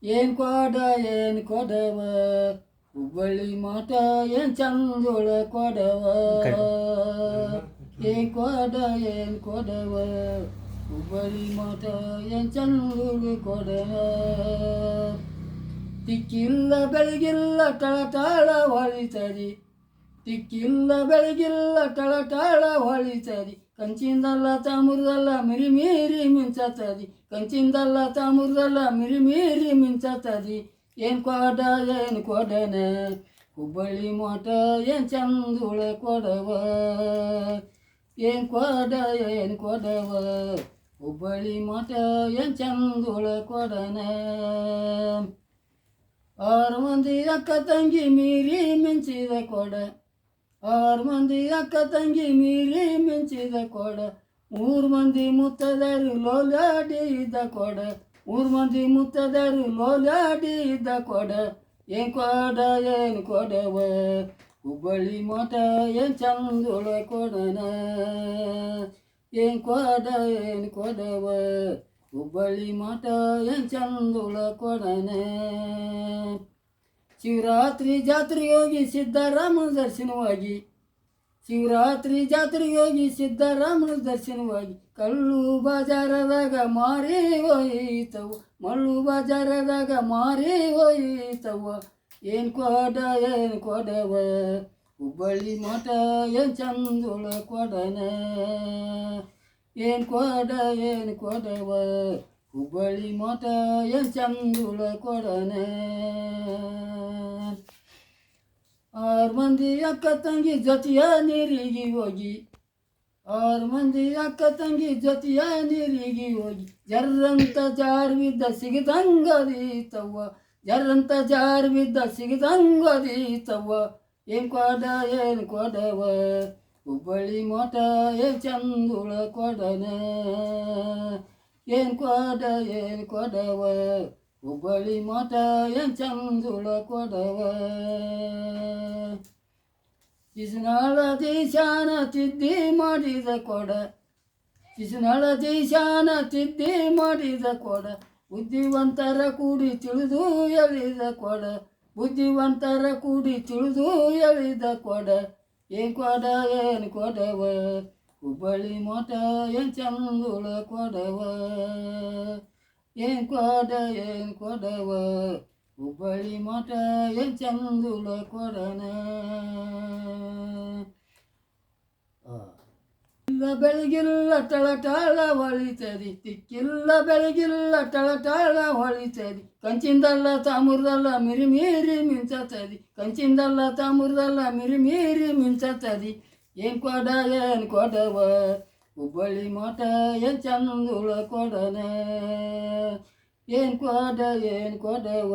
ಏನು ಕೊಡವ ಹುಬ್ಬಳ್ಳಿ ಮಾಟ ಏನು ಚಂದೊಳ ಕೊಡವ ಏನು ಕೊಡವ ಹುಬ್ಬಳ್ಳಿ ಮಾಟ ಏನು ಚಂದೊಳ ಕೊಡವ ತಿಕ್ಕಿಲ್ಲ ಬೆಳಗಿಲ್ಲ ಟಳಟಾಳ ಹೊಳಿತರಿ ತಿಕ್ಕಿಲ್ಲ ಬೆಳಗಿಲ್ಲ ಟಳಟಾಳ ಹೊಳಿತರಿ ಕಂಚಿಂದಲ್ಲ ತಾಮ್ರದಲ್ಲ ಮಿರಿ ಮೀರಿ ಮಿಂಚತದಿ ಕಂಚಿಂದಲ್ಲ ತಾಮ್ರದಲ್ಲ ಮಿರಿ ಮೀರಿ ಮಿಂಚತದಿ ಏನು ಕೊಡನ ಹುಬ್ಬಳ್ಳಿ ಮಠ ಏನು ಚಂದುಳ ಕೊಡವ ಏನು ಕೊಡವ ಹುಬ್ಬಳ್ಳಿ ಮಠ ಏನು ಚಂದುಳ ಕೊಡನ 6 ಮಂದಿ ಅಕ್ಕ ತಂಗಿ ಮೀರಿ ಮಿಂಚಿದ ಕೊಡ 6 ಮಂದಿ ಅಕ್ಕ ತಂಗಿ ಮೀರಿ ಮಿಂಚಿದ ಕೊಡ 3 ಮಂದಿ ಮುತ್ತದರು ಲೋಲಾಡಿ ಇದ್ದ ಕೊಡ 3 ಮಂದಿ ಮುತ್ತದರು ಲೋಲಾಡಿ ಇದ್ದ ಕೊಡ ಏನು ಕೊಡವ ಹುಬ್ಬಳ್ಳಿ ಮಠ ಏನು ಚಂದುಳ ಕೊಡನ ಏನು ಕೊಡವ ಹುಬ್ಬಳ್ಳಿ ಮಠ ಏನು ಚಂದುಳ ಕೊಡನ ಶಿವರಾತ್ರಿ ಜಾತ್ರೆಗೆ ಹೋಗಿ ಸಿದ್ದರಾಮನ ದರ್ಶನವಾಗಿ ಶಿವರಾತ್ರಿ ಜಾತ್ರೆಗೆ ಹೋಗಿ ಸಿದ್ದರಾಮನ ದರ್ಶನವಾಗಿ ಕಳ್ಳು ಬಾಜಾರದಾಗ ಮಾರಿ ಹೋಯಿತವು ಮಳ್ಳು ಬಾಜಾರದಾಗ ಮಾರಿ ಹೋಯಿತವ ಏನು ಕೊಡವ ಹುಬ್ಬಳ್ಳಿ ಮಠ ಏನು ಚಂದುಳ ಕೊಡನ ಏನು ಕೊಡವ ಹುಬ್ಬಳ್ಳಿ ಮಠ ಏನು ಚಂದುಳ ಕೊಡನ 6 ಮಂದಿ ಅಕ್ಕ ತಂಗಿ ಜೊತೆಯ ನೀರಿಗೆ ಹೋಗಿ 6 ಮಂದಿ ಅಕ್ಕ ತಂಗಿ ಜೊತೆಯ ನೀರಿಗೆ ಹೋಗಿ ಜರ್ರಂತ ಜಾರು ಬಿದ್ದ ಸಿಗದಂಗದೀತವ್ವ ಜರ್ರಂತ ಜಾರು ಬಿದ್ದ ಸಿಗದಂಗದೀತವ್ವ ಏನು ಕೊಡವ ಹುಬ್ಬಳ್ಳಿ ಮಠ ಏನು ಚಂದುಳ ಕೊಡನ ಏನು ಕೊಡವ ಹುಬ್ಬಳ್ಳಿ ಮಠ ಏನು ಚಂದುಳ ಕೊಡವ ಶಿಶುನಾಳ ದೇಶಾನ ತಿದ್ದಿ ಮಾಡಿದ ಕೊಡ ಶಿಶುನಾಳ ದೇಶಾನ ತಿದ್ದಿ ಮಾಡಿದ ಕೊಡ ಬುದ್ಧಿವಂತರ ಕೂಡಿ ತಿಳಿದು ಎಳಿದ ಕೊಡ ಬುದ್ಧಿವಂತರ ಕೂಡಿ ತಿಳಿದು ಎಳಿದ ಕೊಡ ಏನು ಕೊಡವ ಹುಬ್ಬಳ್ಳಿ ಮಠ ಏನು ಚಂದುಳ ಕೊಡವ ಏನು ಕೊಡವ ಹುಬ್ಬಳ್ಳಿ ಮಠ ಏನು ಚಂದುಳ ಕೊಡನ ಇಲ್ಲ ಬೆಳಗಿಲ್ಲ ಟಳಟಾಳ ಹೊಳಿತದಿ ತಿಕ್ಕಿಲ್ಲ ಬೆಳಗಿಲ್ಲ ಟಳಟಾಳ ಹೊಳಿತದಿ ಕಂಚಿಂದಲ್ಲ ತಾಮ್ರದಲ್ಲ ಮಿರಿ ಮೀರಿ ಮಿಂಚತದಿ ಕಂಚಿಂದಲ್ಲ ತಾಮ್ರದಲ್ಲ ಮಿರಿ ಮೀರಿ ಮಿಂಚತದಿ ಏನು ಕೊಡವ ಹುಬ್ಬಳ್ಳಿ ಮಠ ಏನು ಚಂದುಳ ಕೊಡನ ಏನು ಕೊಡವ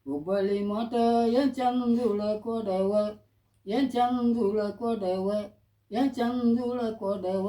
ಹುಬ್ಬಳ್ಳಿ ಮಠ ಏನು ಚಂದುಳ ಕೊಡವ ಏನು ಚಂದುಳ ಕೊಡವ ಏನು ಚಂದುಳ ಕೊಡವ